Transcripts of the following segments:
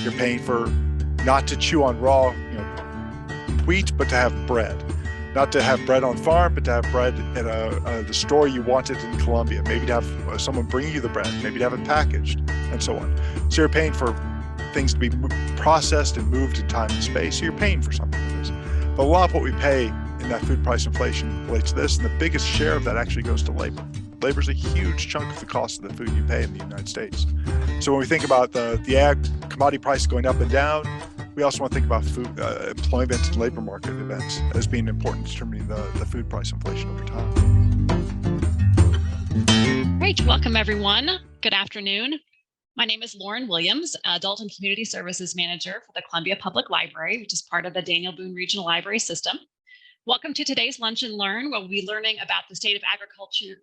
You're paying for not to chew on raw, wheat, but to have bread. Not to have bread on farm, but to have bread at the store you wanted in Colombia. Maybe to have someone bring you the bread, maybe to have it packaged, and so on. So you're paying for things to be processed and moved in time and space. So you're paying for something for this. But a lot of what we pay in that food price inflation relates to this, and the biggest share of that actually goes to labor. Labor is a huge chunk of the cost of the food you pay in the United States. So when we think about the ag commodity price going up and down, we also want to think about food employment and labor market events as being important in determining the food price inflation over time. Great. Welcome, everyone. Good afternoon. My name is Lauren Williams, Adult and Community Services Manager for the Columbia Public Library, which is part of the Daniel Boone Regional Library System. Welcome to today's Lunch and Learn, where we'll be learning about the state of agriculture.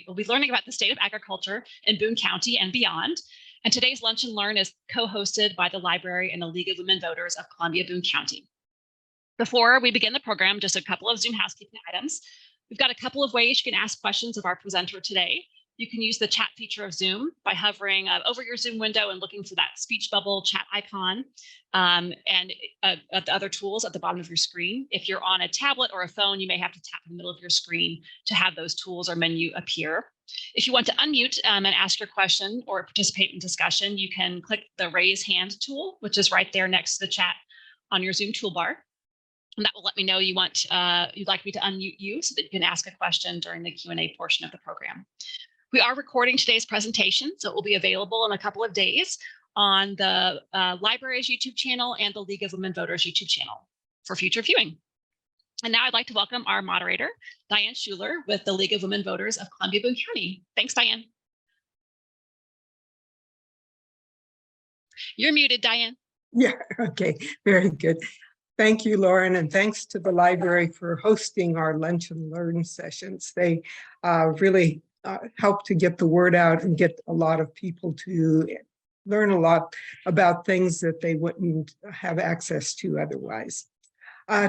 We'll be learning about the state of agriculture in Boone County and beyond. And today's Lunch and Learn is co-hosted by the library and the League of Women Voters of Columbia Boone County. Before we begin the program, just a couple of Zoom housekeeping items. We've got a couple of ways you can ask questions of our presenter today. You can use the chat feature of Zoom by hovering over your Zoom window and looking for that speech bubble chat icon and the other tools at the bottom of your screen. If you're on a tablet or a phone, you may have to tap in the middle of your screen to have those tools or menu appear. If you want to unmute and ask your question or participate in discussion, you can click the raise hand tool, which is right there next to the chat on your Zoom toolbar. And that will let me know you'd like me to unmute you so that you can ask a question during the Q&A portion of the program. We are recording today's presentation, so it will be available in a couple of days on the library's YouTube channel and the League of Women Voters YouTube channel for future viewing. And now I'd like to welcome our moderator, Diane Schuler, with the League of Women Voters of Columbia Boone County. Thanks, Diane. You're muted, Diane. Yeah, okay, very good. Thank you, Lauren, and thanks to the library for hosting our Lunch and Learn sessions. They really help to get the word out and get a lot of people to learn a lot about things that they wouldn't have access to otherwise.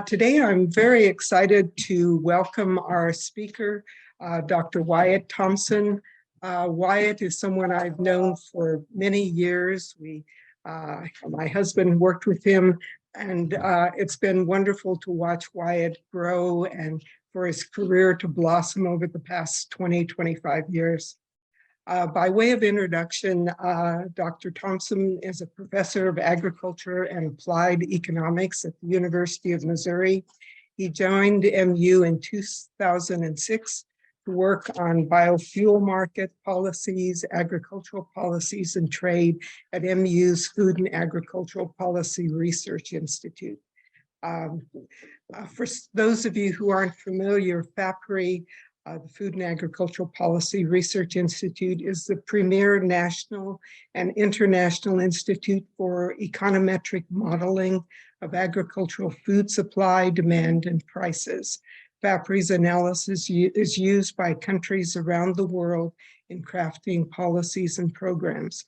Today, I'm very excited to welcome our speaker, Dr. Wyatt Thompson. Wyatt is someone I've known for many years. My husband worked with him, and it's been wonderful to watch Wyatt grow and for his career to blossom over the past 20, 25 years. By way of introduction, Dr. Thompson is a professor of agriculture and applied economics at the University of Missouri. He joined MU in 2006 to work on biofuel market policies, agricultural policies, and trade at MU's Food and Agricultural Policy Research Institute. For those of you who aren't familiar, FAPRI, the Food and Agricultural Policy Research Institute, is the premier national and international institute for econometric modeling of agricultural food supply, demand, and prices. FAPRI's analysis is used by countries around the world in crafting policies and programs.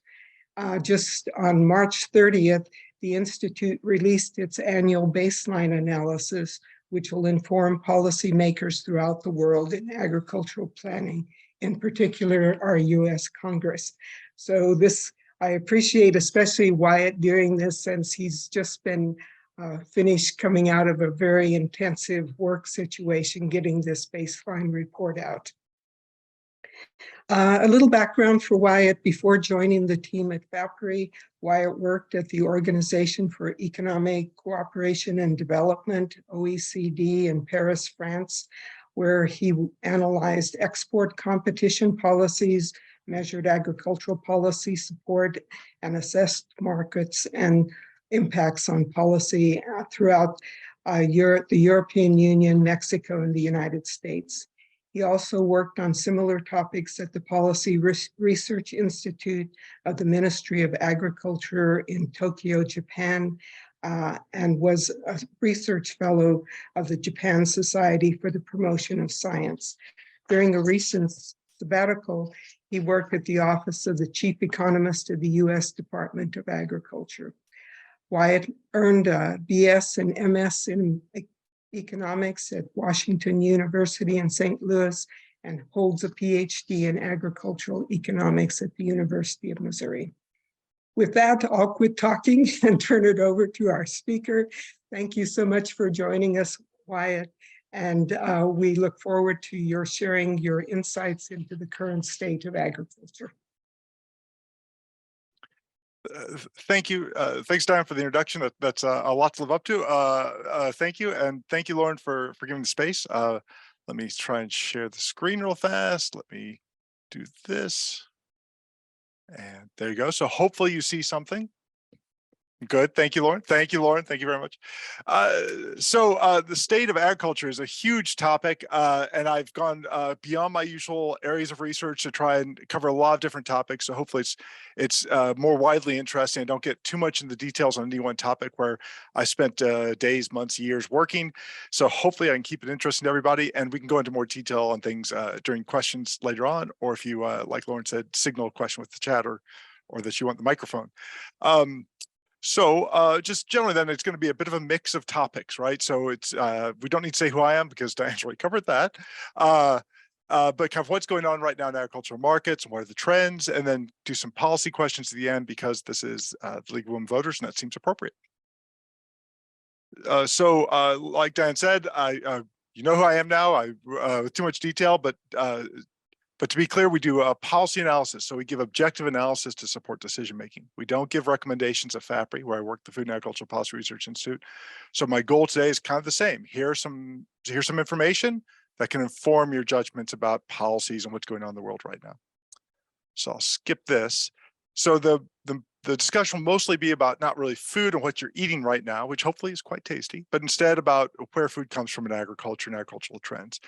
Just on March 30th, the Institute released its annual baseline analysis, which will inform policymakers throughout the world in agricultural planning, in particular our US Congress. So I appreciate especially Wyatt doing this, since he's just been finished coming out of a very intensive work situation, getting this baseline report out. A little background for Wyatt. Before joining the team at FAPRI, Wyatt worked at the Organization for Economic Cooperation and Development, OECD, in Paris, France, where he analyzed export competition policies, measured agricultural policy support, and assessed markets and impacts on policy throughout the European Union, Mexico, and the United States. He also worked on similar topics at the Policy Research Institute of the Ministry of Agriculture in Tokyo, Japan, and was a research fellow of the Japan Society for the Promotion of Science. During a recent sabbatical, he worked at the Office of the Chief Economist of the U.S. Department of Agriculture. Wyatt earned a BS and MS in economics at Washington University in St. Louis and holds a PhD in agricultural economics at the University of Missouri. With that, I'll quit talking and turn it over to our speaker. Thank you so much for joining us, Wyatt. And we look forward to your sharing your insights into the current state of agriculture. Thank you. Thanks, Diane, for the introduction. That's a lot to live up to. Thank you. And thank you, Lauren, for giving the space. Let me try and share the screen real fast. Let me do this. And there you go. So hopefully you see something. Good. Thank you, Lauren. Thank you, Lauren. Thank you very much. The state of agriculture is a huge topic, and I've gone beyond my usual areas of research to try and cover a lot of different topics. So hopefully it's more widely interesting. I don't get too much into details on any one topic where I spent days, months, years working. So hopefully I can keep it interesting to everybody, and we can go into more detail on things during questions later on, or if you, like Lauren said, signal a question with the chat or that you want the microphone. Just generally then it's going to be a bit of a mix of topics, right? So it's, we don't need to say who I am because Diane's already covered that. But kind of what's going on right now in agricultural markets and what are the trends, and then do some policy questions at the end because this is the League of Women Voters and that seems appropriate. Like Diane said, you know who I am now, with too much detail, but to be clear, we do a policy analysis. So we give objective analysis to support decision-making. We don't give recommendations at FAPRI, where I work, the Food and Agricultural Policy Research Institute. So my goal today is kind of the same. Here's some information that can inform your judgments about policies and what's going on in the world right now. So I'll skip this. So the discussion will mostly be about not really food and what you're eating right now, which hopefully is quite tasty, but instead about where food comes from in agriculture and agricultural trends.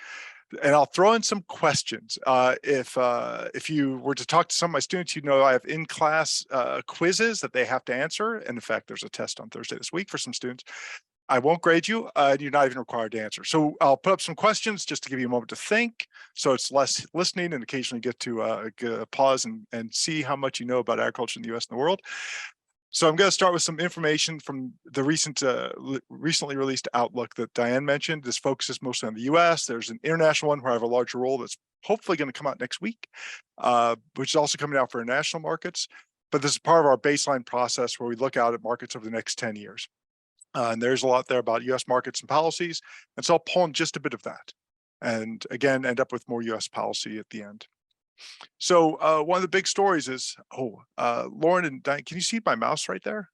And I'll throw in some questions. If you were to talk to some of my students, you know I have in-class quizzes that they have to answer. And in fact, there's a test on Thursday this week for some students. I won't grade you, and you're not even required to answer. So I'll put up some questions just to give you a moment to think. So it's less listening and occasionally get to pause and see how much you know about agriculture in the US and the world. So I'm going to start with some information from the recently released Outlook that Diane mentioned. This focuses mostly on the US. There's an international one where I have a larger role that's hopefully going to come out next week, which is also coming out for international markets. But this is part of our baseline process where we look out at markets over the next 10 years. And there's a lot there about US markets and policies. And so I'll pull in just a bit of that. And again, end up with more US policy at the end. So one of the big stories is, Lauren and Diane, can you see my mouse right there?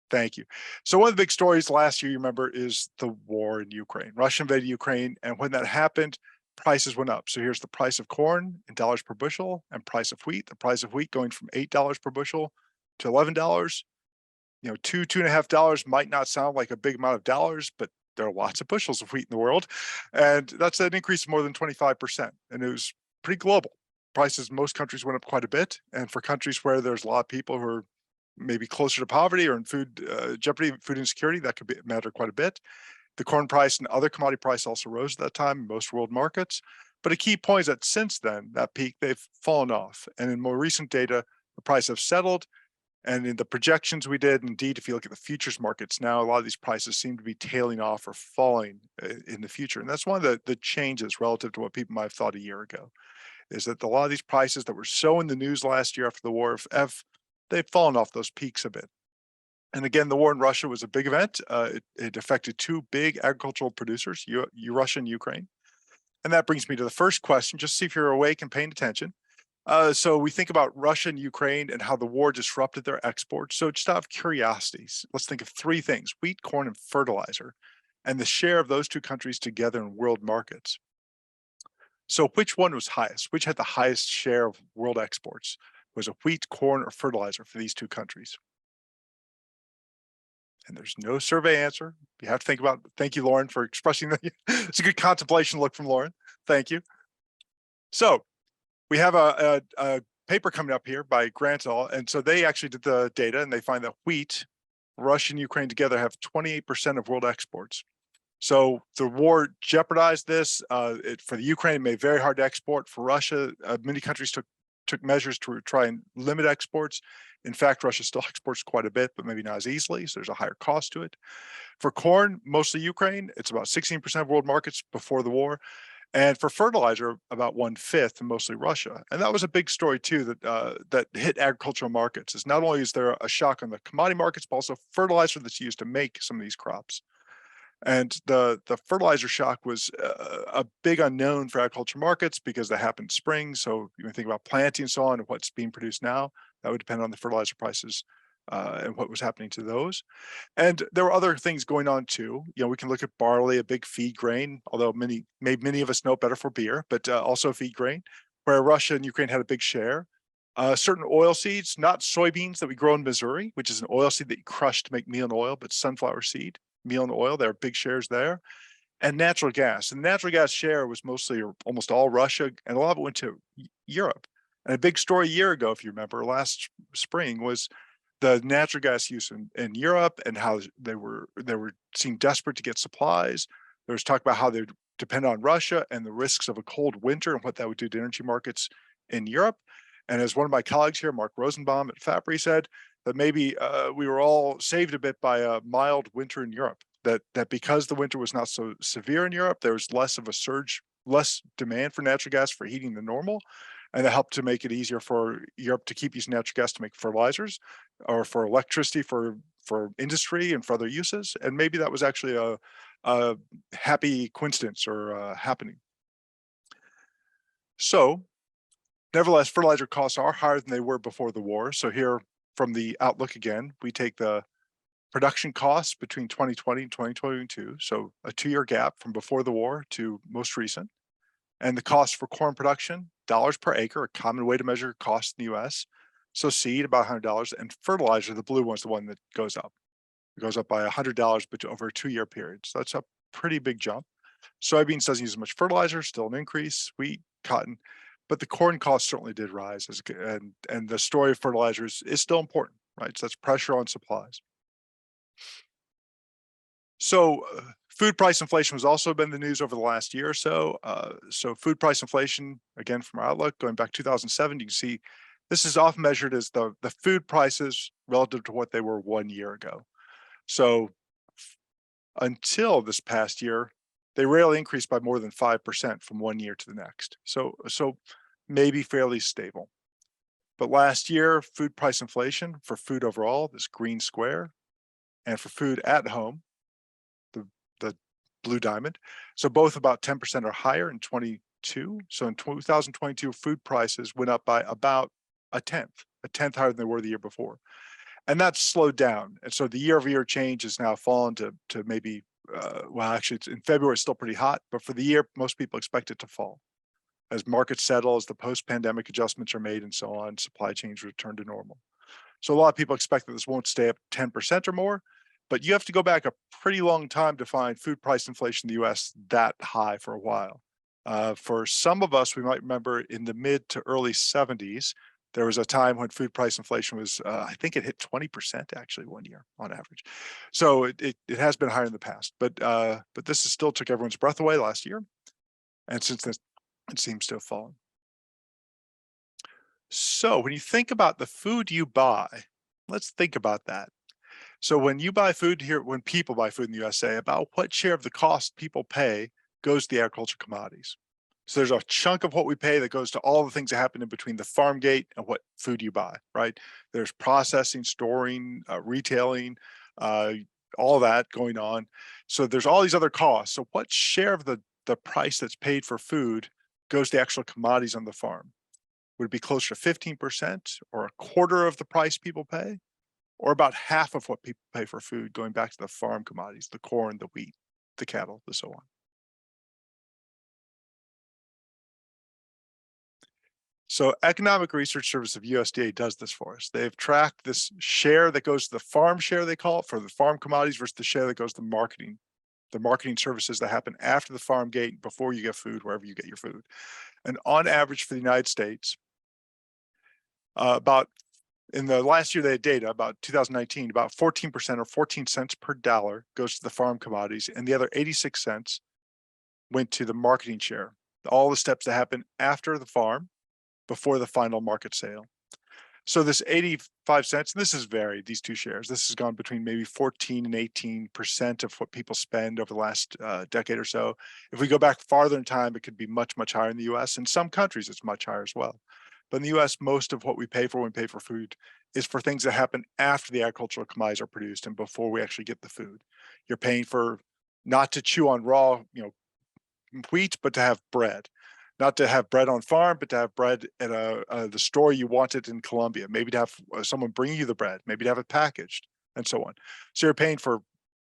Thank you. So one of the big stories last year, you remember, is the war in Ukraine. Russia invaded Ukraine, and when that happened, prices went up. So here's the price of corn in dollars per bushel and price of wheat. The price of wheat going from $8 per bushel to $11. You know, $2.50 might not sound like a big amount of dollars, but there are lots of bushels of wheat in the world. And that's an increase of more than 25%. And it was pretty global. Prices in most countries went up quite a bit. And for countries where there's a lot of people who are maybe closer to poverty or in food jeopardy, food insecurity, that could matter quite a bit. The corn price and other commodity price also rose at that time in most world markets. But a key point is that since then, that peak, they've fallen off. And in more recent data, the price have settled. And in the projections we did, indeed, if you look at the futures markets now, a lot of these prices seem to be tailing off or falling in the future. And that's one of the changes relative to what people might have thought a year ago, is that a lot of these prices that were so in the news last year after the war, they've fallen off those peaks a bit. And again, the war in Russia was a big event. It affected two big agricultural producers, Russia and Ukraine. And that brings me to the first question, just see if you're awake and paying attention. So we think about Russia and Ukraine and how the war disrupted their exports. So just out of curiosity, let's think of three things: wheat, corn, and fertilizer, and the share of those two countries together in world markets. So which one was highest? Which had the highest share of world exports? Was it wheat, corn, or fertilizer for these two countries? And there's no survey answer. You have to think about it. Thank you, Lauren, for expressing that. It's a good contemplation look from Lauren. Thank you. So we have a paper coming up here by Grant et al. And so they actually did the data, and they find that wheat, Russia and Ukraine together have 28% of world exports. So the war jeopardized this. For the Ukraine, it made it very hard to export. For Russia, many countries took measures to try and limit exports. In fact, Russia still exports quite a bit, but maybe not as easily. So there's a higher cost to it. For corn, mostly Ukraine, it's about 16% of world markets before the war. And for fertilizer, about 1/5, and mostly Russia. And that was a big story too that hit agricultural markets. Is not only is there a shock on the commodity markets, but also fertilizer that's used to make some of these crops. And the fertilizer shock was a big unknown for agriculture markets because they happened spring. So you think about planting and so on and what's being produced now, that would depend on the fertilizer prices and what was happening to those. And there were other things going on too. We can look at barley, a big feed grain, although many of us know better for beer, but also a feed grain, where Russia and Ukraine had a big share. Certain oil seeds, not soybeans that we grow in Missouri, which is an oil seed that you crush to make meal and oil, but sunflower seed, meal and oil, there are big shares there. And natural gas. And the natural gas share was mostly or almost all Russia, and a lot of it went to Europe. And a big story a year ago, if you remember, last spring was the natural gas use in Europe and how they were seemed desperate to get supplies. There was talk about how they depend on Russia and the risks of a cold winter and what that would do to energy markets in Europe. And as one of my colleagues here, Mark Rosenbaum at FAPRI, said, that maybe we were all saved a bit by a mild winter in Europe. That because the winter was not so severe in Europe, there was less of a surge, less demand for natural gas for heating than normal. And that helped to make it easier for Europe to keep using natural gas to make fertilizers or for electricity for industry and for other uses. And maybe that was actually a happy coincidence or happening. So nevertheless, fertilizer costs are higher than they were before the war. So here from the outlook again, we take the production costs between 2020 and 2022. So a 2-year gap from before the war to most recent. And the cost for corn production, dollars per acre, a common way to measure cost in the US. So seed, about $100, and fertilizer, the blue one's the one that goes up. It goes up by $100 but over a 2-year period. So that's a pretty big jump. Soybeans doesn't use as much fertilizer, still an increase, wheat, cotton, but the corn cost certainly did rise. And the story of fertilizers is still important, right? So that's pressure on supplies. So food price inflation has also been the news over the last year or so. So food price inflation, again, from our outlook, going back 2007, you can see this is often measured as the food prices relative to what they were 1 year ago. So until this past year, they rarely increased by more than 5% from 1 year to the next. So maybe fairly stable. But last year, food price inflation for food overall, this green square, and for food at home, the blue diamond. So both about 10% or higher in 22. So in 2022, food prices went up by about a tenth higher than they were the year before. And that's slowed down. And so the year-over-year change has now fallen to maybe, well, actually it's in February, it's still pretty hot, but for the year, most people expect it to fall. As markets settle, as the post-pandemic adjustments are made and so on, supply chains return to normal. So a lot of people expect that this won't stay up 10% or more, but you have to go back a pretty long time to find food price inflation in the US that high for a while. For some of us, we might remember in the mid to early 70s, there was a time when food price inflation was, I think it hit 20% actually 1 year on average. So it has been higher in the past, but this still took everyone's breath away last year. And since then, it seems to have fallen. So when you think about the food you buy, let's think about that. So when you buy food here, when people buy food in the USA, about what share of the cost people pay goes to the agricultural commodities. So there's a chunk of what we pay that goes to all the things that happen in between the farm gate and what food you buy, right? There's processing, storing, retailing, all that going on. So there's all these other costs. So what share of the price that's paid for food goes to actual commodities on the farm? Would it be closer to 15% or a quarter of the price people pay? Or about half of what people pay for food, going back to the farm commodities, the corn, the wheat, the cattle, and so on. So Economic Research Service of USDA does this for us. They've tracked this share that goes to the farm share, they call it, for the farm commodities versus the share that goes to marketing, the marketing services that happen after the farm gate, before you get food, wherever you get your food. And on average for the United States, about in the last year they had data, about 2019, about 14% or 14 cents per dollar goes to the farm commodities, and the other 86 cents went to the marketing share, all the steps that happen after the farm, before the final market sale. So this 85 cents, and this has varied, these two shares, this has gone between maybe 14 and 18% of what people spend over the last decade or so. If we go back farther in time, it could be much, much higher in the US. In some countries, it's much higher as well. But in the US, most of what we pay for when we pay for food is for things that happen after the agricultural commodities are produced and before we actually get the food. You're paying for not to chew on raw, wheat, but to have bread. Not to have bread on farm, but to have bread at the store you wanted in Colombia. Maybe to have someone bring you the bread, maybe to have it packaged, and so on. So you're paying for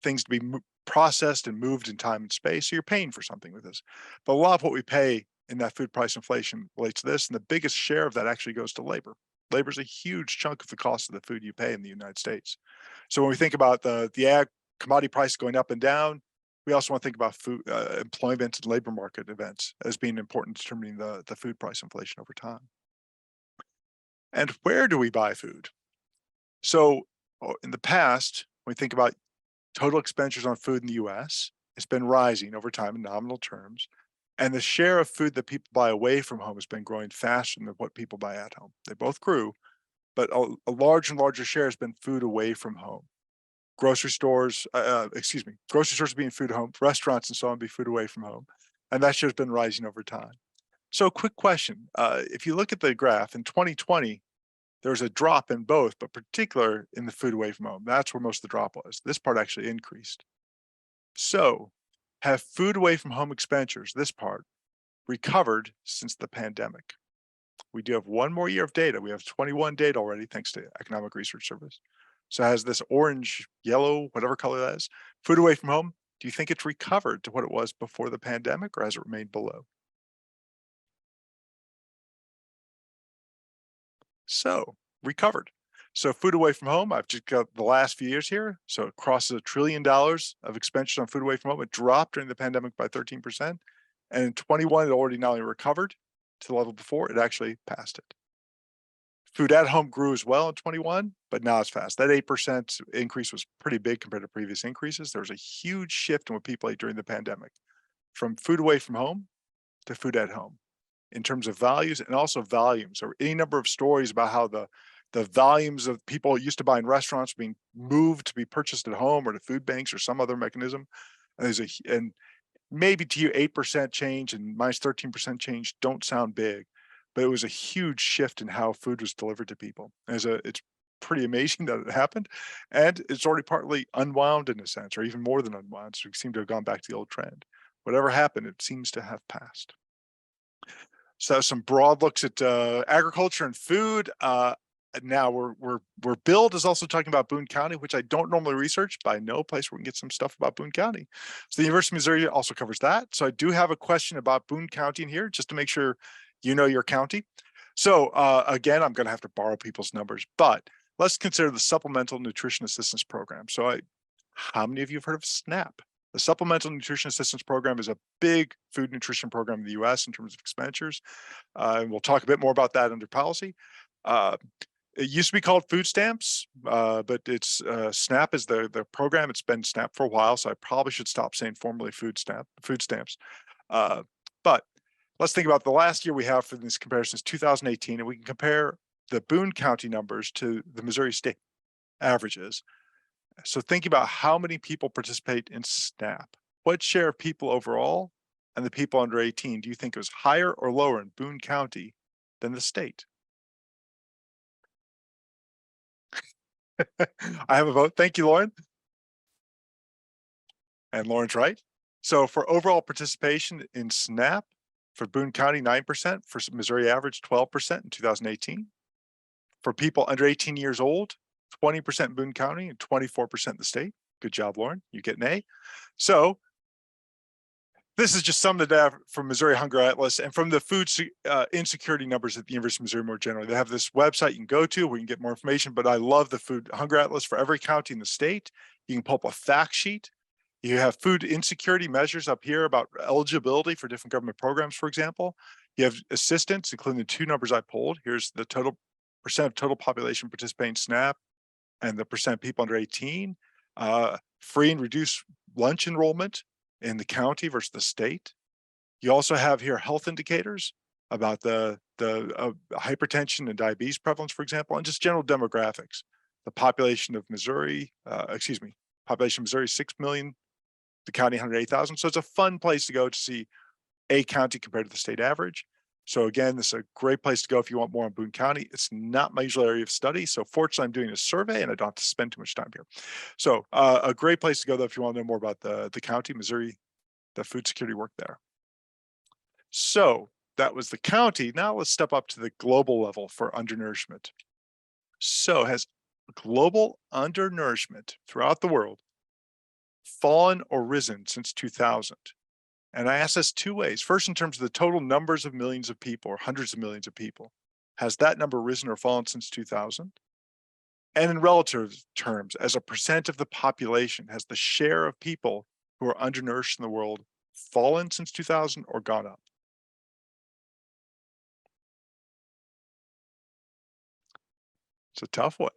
things to be processed and moved in time and space. So you're paying for something with this. But a lot of what we pay in that food price inflation relates to this, and the biggest share of that actually goes to labor. Labor is a huge chunk of the cost of the food you pay in the United States. So when we think about the ag commodity price going up and down, we also want to think about food employment and labor market events as being important in determining the food price inflation over time. And where do we buy food? So in the past, when we think about total expenditures on food in the US, it's been rising over time in nominal terms. And the share of food that people buy away from home has been growing faster than what people buy at home. They both grew, but a large and larger share has been food away from home. Grocery stores being food home, restaurants and so on be food away from home. And that share has been rising over time. So quick question, if you look at the graph in 2020, there was a drop in both, but particular in the food away from home. That's where most of the drop was. This part actually increased. So have food away from home expenditures, this part, recovered since the pandemic? We do have one more year of data. We have 21 data already, thanks to Economic Research Service. So it has this orange, yellow, whatever color that is, food away from home. Do you think it's recovered to what it was before the pandemic, or has it remained below? So recovered. So food away from home, I've just got the last few years here. So it crosses $1 trillion of expenditures on food away from home. It dropped during the pandemic by 13%. And in 21, it already not only recovered to the level before, it actually passed it. Food at home grew as well in 21, but not as fast. That 8% increase was pretty big compared to previous increases. There was a huge shift in what people ate during the pandemic, from food away from home to food at home, in terms of values and also volumes. There were any number of stories about how the volumes of people used to buy in restaurants being moved to be purchased at home or to food banks or some other mechanism. And maybe to you 8% change and minus 13% change don't sound big, but it was a huge shift in how food was delivered to people. It's pretty amazing that it happened, and it's already partly unwound in a sense, or even more than unwound. So we seem to have gone back to the old trend. Whatever happened, it seems to have passed. So some broad looks at agriculture and food. Now we're Bill is also talking about Boone County, which I don't normally research, but I know a place where we can get some stuff about Boone County. So the University of Missouri also covers that. So I do have a question about Boone County in here, just to make sure you know your county. So again, I'm going to have to borrow people's numbers, but let's consider the Supplemental Nutrition Assistance Program. So how many of you have heard of SNAP? The Supplemental Nutrition Assistance Program is a big food nutrition program in the US in terms of expenditures. And we'll talk a bit more about that under policy. It used to be called food stamps, but it's SNAP is the program. It's been SNAP for a while, so I probably should stop saying formally food stamps. But let's think about the last year we have for this comparison is 2018, and we can compare the Boone County numbers to the Missouri state averages. So think about how many people participate in SNAP. What share of people overall and the people under 18 do you think was higher or lower in Boone County than the state? I have a vote. Thank you, Lauren. And Lauren's right. So for overall participation in SNAP, for Boone County, 9%, for Missouri average, 12% in 2018. For people under 18 years old, 20% in Boone County and 24% in the state. Good job, Lauren. You get an A. So this is just some of the data from Missouri Hunger Atlas and from the food insecurity numbers at the University of Missouri more generally. They have this website you can go to where you can get more information, but I love the food hunger atlas for every county in the state. You can pull up a fact sheet. You have food insecurity measures up here about eligibility for different government programs, for example. You have assistance, including the two numbers I pulled. Here's the total percent of total population participating in SNAP and the percent of people under 18. Free and reduced lunch enrollment in the county versus the state. You also have here health indicators. about the hypertension and diabetes prevalence, for example, and just general demographics. The population of Missouri, population of Missouri, 6 million, the county 108,000. So it's a fun place to go to see a county compared to the state average. So again, this is a great place to go if you want more on Boone County. It's not my usual area of study. So fortunately, I'm doing a survey and I don't have to spend too much time here. So a great place to go though if you want to know more about the county, Missouri, the food security work there. So that was the county. Now let's step up to the global level for undernourishment. So has global undernourishment throughout the world fallen or risen since 2000? And I ask this two ways. First, in terms of the total numbers of millions of people or hundreds of millions of people, has that number risen or fallen since 2000? And in relative terms, as a percent of the population, has the share of people who are undernourished in the world fallen since 2000 or gone up? It's a tough one.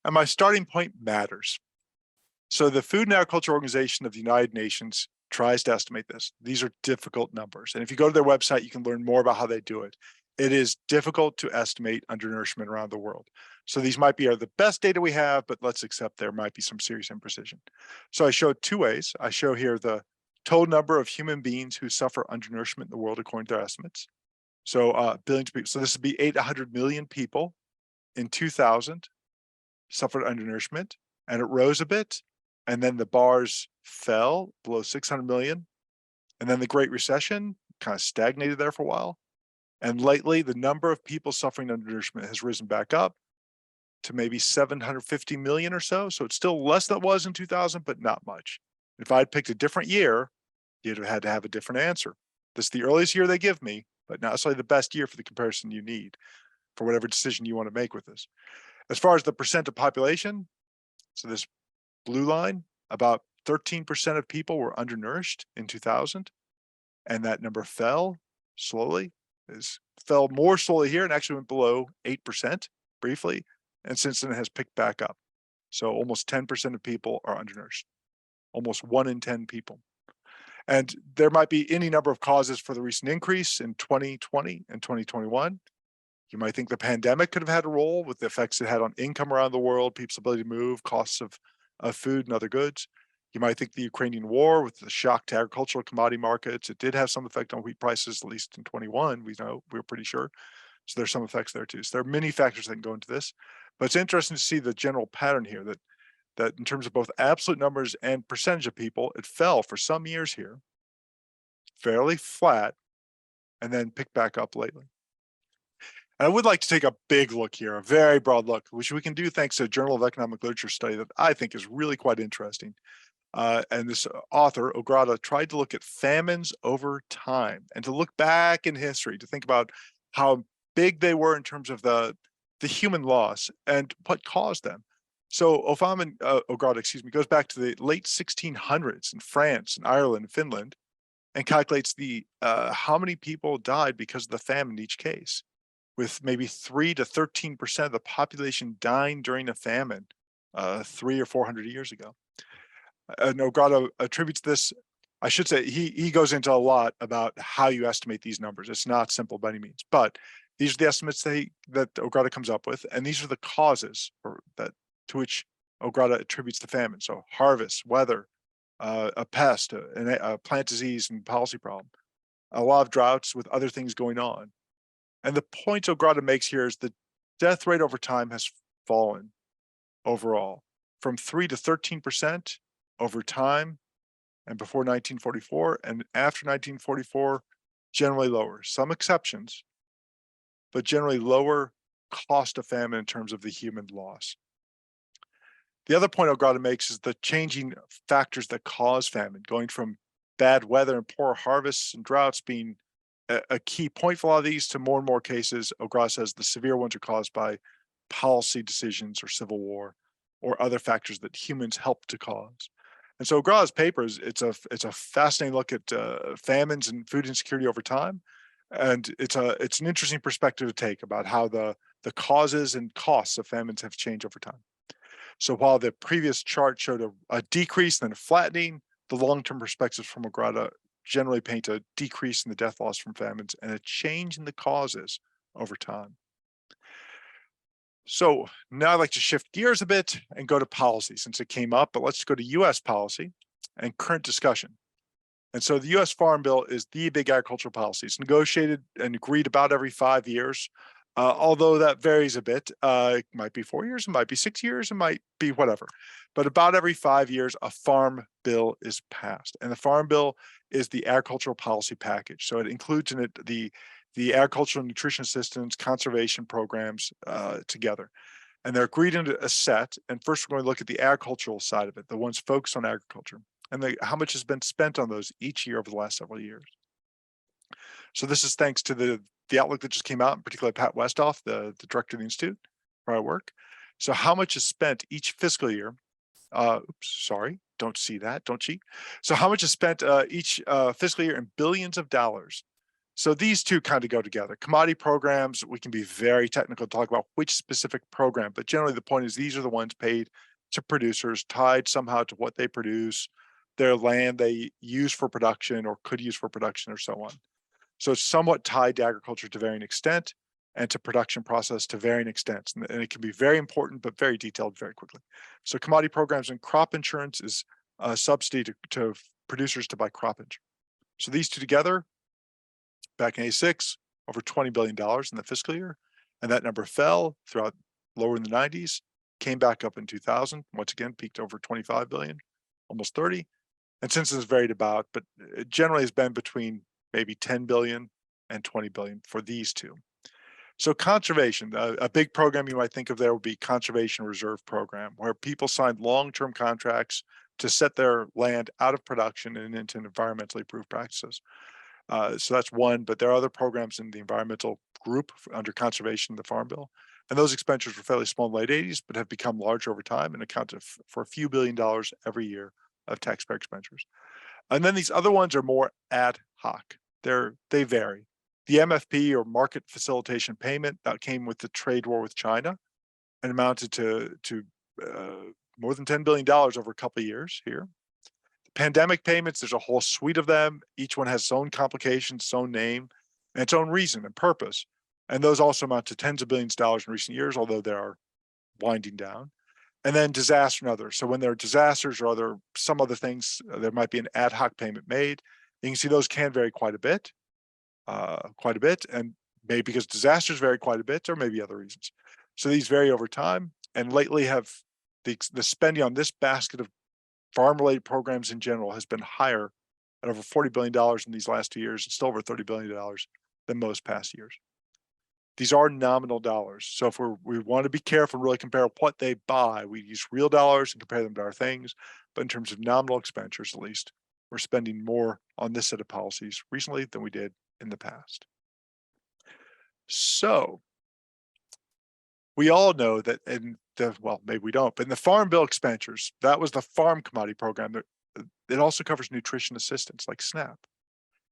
And my starting point matters. So the Food and Agriculture Organization of the United Nations tries to estimate this. These are difficult numbers. And if you go to their website, you can learn more about how they do it. It is difficult to estimate undernourishment around the world. So these might be the best data we have, but let's accept there might be some serious imprecision. So I showed two ways. I show here the total number of human beings who suffer undernourishment in the world according to their estimates. So billions of people. So this would be 800 million people in 2000 suffered undernourishment, and it rose a bit. And then the bars fell below 600 million. And then the Great Recession kind of stagnated there for a while. And lately, the number of people suffering undernourishment has risen back up to maybe 750 million or so. So it's still less than it was in 2000, but not much. If I'd picked a different year, you'd have had to have a different answer. This is the earliest year they give me, but not necessarily the best year for the comparison you need for whatever decision you want to make with this. As far as the percent of population, so this blue line, about 13% of people were undernourished in 2000, and that number fell slowly. Fell more slowly here and actually went below 8% briefly, and since then it has picked back up. So almost 10% of people are undernourished, almost 1 in 10 people. And there might be any number of causes for the recent increase in 2020 and 2021. You might think the pandemic could have had a role with the effects it had on income around the world, people's ability to move, costs of food and other goods. You might think the Ukrainian war with the shock to agricultural commodity markets, it did have some effect on wheat prices, at least in 21, we're pretty sure. So there's some effects there too. So there are many factors that can go into this, but it's interesting to see the general pattern here that in terms of both absolute numbers and percentage of people, it fell for some years here, fairly flat, and then picked back up lately. And I would like to take a big look here, a very broad look, which we can do thanks to a Journal of Economic Literature study that I think is really quite interesting. And this author, Ograda, tried to look at famines over time and to look back in history to think about how big they were in terms of the human loss and what caused them. So Ograda, goes back to the late 1600s in France and Ireland and Finland and calculates how many people died because of the famine in each case, with maybe 3 to 13% of the population dying during a famine 300 or 400 years ago. And Ograda attributes this, I should say, he goes into a lot about how you estimate these numbers. It's not simple by any means, but these are the estimates that Ograda comes up with, and these are the causes to which Ograda attributes the famine. So harvest, weather, a pest, a plant disease and policy problem, a lot of droughts with other things going on. And the point Ograda makes here is the death rate over time has fallen overall from 3 to 13% over time and before 1944, and after 1944, generally lower. Some exceptions, but generally lower cost of famine in terms of the human loss. The other point Ograda makes is the changing factors that cause famine, going from bad weather and poor harvests and droughts being a key point for a lot of these to more and more cases. Ograda says the severe ones are caused by policy decisions or civil war or other factors that humans help to cause. And so Ograda's paper it's a fascinating look at famines and food insecurity over time, and it's an interesting perspective to take about how the causes and costs of famines have changed over time. So while the previous chart showed a decrease and then a flattening, the long-term perspectives from Ograda generally paint a decrease in the death loss from famines and a change in the causes over time. So now I'd like to shift gears a bit and go to policy since it came up, but let's go to US policy and current discussion. And so the US Farm Bill is the big agricultural policy. It's negotiated and agreed about every 5 years, although that varies a bit. It might be 4 years, it might be 6 years, it might be whatever. But about every 5 years, a farm bill is passed. And the Farm Bill is the agricultural policy package. So it includes in it the agricultural nutrition assistance, conservation programs together. And they're agreed into a set. And first, we're going to look at the agricultural side of it, the ones focused on agriculture, and how much has been spent on those each year over the last several years. So this is thanks to the outlook that just came out, in particular Pat Westhoff, the director of the Institute, where I work. So how much is spent each fiscal year? Oops, sorry, don't see that, don't cheat. So how much is spent each fiscal year in billions of dollars? So these two kind of go together. Commodity programs, we can be very technical to talk about which specific program, but generally the point is these are the ones paid to producers, tied somehow to what they produce, their land they use for production or could use for production or so on. So it's somewhat tied to agriculture to varying extent and to production process to varying extents. And it can be very important, but very detailed very quickly. So commodity programs and crop insurance is a subsidy to producers to buy crop insurance. So these two together, back in '86, over $20 billion in the fiscal year. And that number fell throughout lower in the 90s, came back up in 2000, once again, peaked over 25 billion, almost 30. And since it's varied about, but it generally has been between maybe 10 billion and 20 billion for these two. So conservation, a big program you might think of there would be Conservation Reserve Program, where people sign long-term contracts to set their land out of production and into environmentally approved practices. So that's one, but there are other programs in the environmental group under conservation in the Farm Bill. And those expenditures were fairly small in the late 80s, but have become large over time and accounted for a few $1 billion every year of taxpayer expenditures. And then these other ones are more ad hoc. They vary. The MFP, or Market Facilitation Payment, that came with the trade war with China and amounted to more than $10 billion over a couple of years here. The pandemic payments, there's a whole suite of them. Each one has its own complications, its own name, and its own reason and purpose. And those also amount to tens of billions of dollars in recent years, although they are winding down. And then disaster and others. So when there are disasters or some other things, there might be an ad hoc payment made. You can see those can vary quite a bit, and maybe because disasters vary quite a bit, or maybe other reasons. So these vary over time, and lately have the spending on this basket of farm-related programs in general has been higher at over $40 billion in these last 2 years, and still over $30 billion than most past years. These are nominal dollars. So if we want to be careful and really compare what they buy, we use real dollars and compare them to our things. But in terms of nominal expenditures, at least, we're spending more on this set of policies recently than we did in the past. So we all know that well, maybe we don't, but in the Farm Bill expenditures, that was the farm commodity program. It also covers nutrition assistance like SNAP.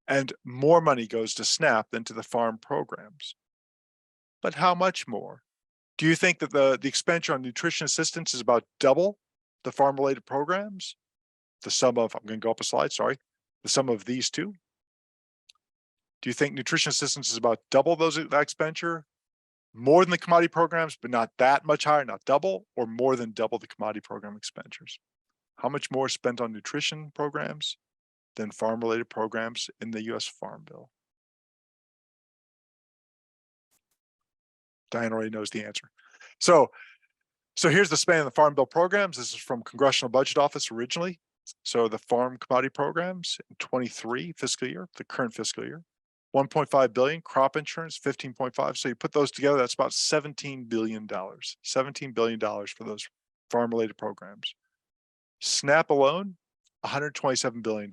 And more money goes to SNAP than to the farm programs. But how much more? Do you think that the expenditure on nutrition assistance is about double the farm-related programs? The sum of, I'm going to go up a slide, sorry, the sum of these two? Do you think nutrition assistance is about double that expenditure? More than the commodity programs, but not that much higher, not double, or more than double the commodity program expenditures? How much more is spent on nutrition programs than farm-related programs in the US Farm Bill? Diane already knows the answer. So here's the span of the Farm Bill programs. This is from Congressional Budget Office originally. So the farm commodity programs in 23 fiscal year, the current fiscal year, 1.5 billion, crop insurance, 15.5. So you put those together, that's about $17 billion, $17 billion for those farm related programs. SNAP alone, $127 billion.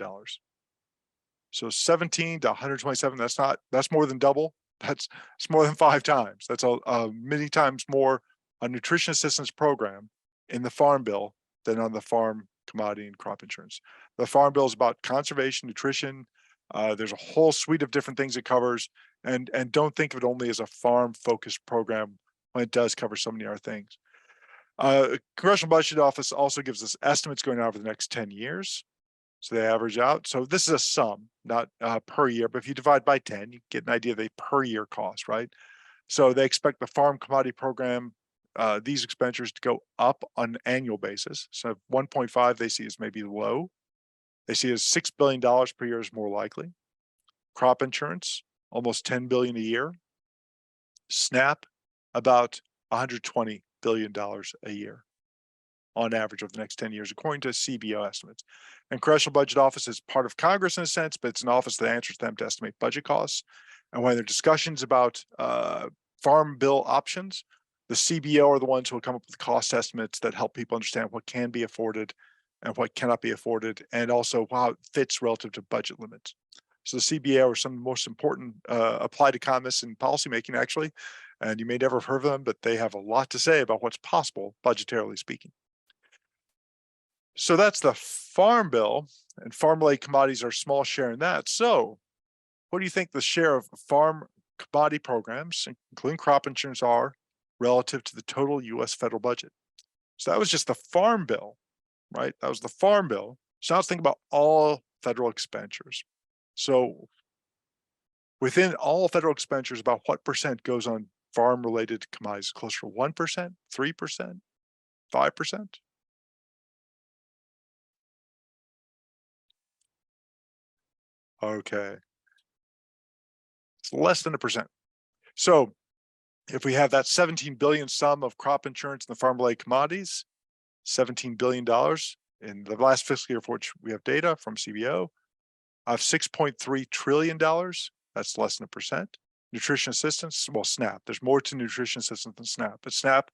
So 17 to 127, that's more than double. It's more than 5 times. That's many times more a nutrition assistance program in the Farm Bill than on the farm commodity and crop insurance. The Farm Bill is about conservation, nutrition. There's a whole suite of different things it covers, and don't think of it only as a farm-focused program when it does cover so many other things. Congressional Budget Office also gives us estimates going out over the next 10 years. So they average out. So this is a sum, not per year, but if you divide by 10, you get an idea of the per year cost, right? So they expect the farm commodity program, these expenditures to go up on an annual basis. So 1.5 they see as maybe low. They see as $6 billion per year is more likely. Crop insurance, almost 10 billion a year. SNAP, about $120 billion a year on average over the next 10 years, according to CBO estimates. And Congressional Budget Office is part of Congress in a sense, but it's an office that answers them to estimate budget costs. And when there are discussions about farm bill options, the CBO are the ones who will come up with cost estimates that help people understand what can be afforded and what cannot be afforded, and also how it fits relative to budget limits. So the CBO are some of the most important applied economists in policymaking, actually. And you may never have heard of them, but they have a lot to say about what's possible, budgetarily speaking. So that's the farm bill, and farm-related commodities are a small share in that. So what do you think the share of farm commodity programs, including crop insurance, are relative to the total US federal budget? So that was just the farm bill, right? That was the farm bill. So now let's think about all federal expenditures. So within all federal expenditures, about what percent goes on farm-related commodities? Closer to 1%, 3%, 5%? Okay. It's less than 1%. So if we have that 17 billion sum of crop insurance and the farm-related commodities, $17 billion in the last fiscal year for which we have data from CBO, of $6.3 trillion, that's less than 1%. Nutrition assistance, well, SNAP, there's more to nutrition assistance than SNAP, but SNAP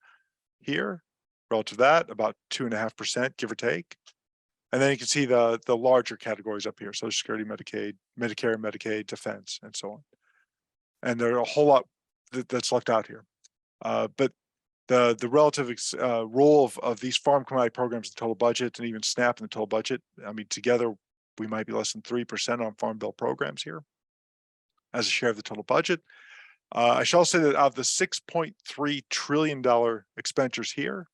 here, relative to that, about 2.5%, give or take. And then you can see the larger categories up here: Social Security, Medicaid, Medicare, Medicaid, defense, and so on. And there are a whole lot that's left out here. But the relative role of these farm commodity programs in the total budget, and even SNAP in the total budget, I mean, together we might be less than 3% on farm bill programs here as a share of the total budget. I shall say that out of the $6.3 trillion expenditures here,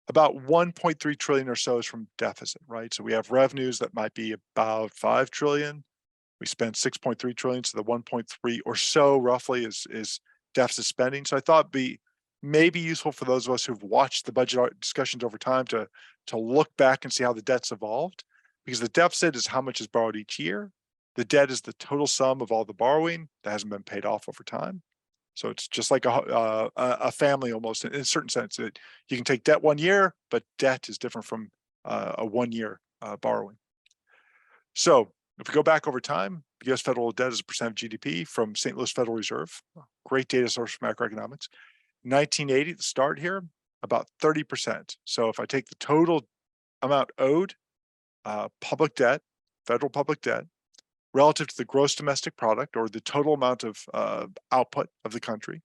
about 1.3 trillion or so is from deficit, right? So we have revenues that might be about 5 trillion. We spent 6.3 trillion, so the 1.3 or so roughly is deficit spending. So I thought it'd be maybe useful for those of us who've watched the budget discussions over time to look back and see how the debt's evolved, because the deficit is how much is borrowed each year. The debt is the total sum of all the borrowing that hasn't been paid off over time. So it's just like a family almost, in a certain sense, that you can take debt 1 year, but debt is different from a 1 year borrowing. So if we go back over time, US federal debt as a percent of GDP from St. Louis Federal Reserve, great data source for macroeconomics. 1980, the start here, about 30%. So if I take the total amount owed, public debt, federal public debt, relative to the gross domestic product, or the total amount of output of the country,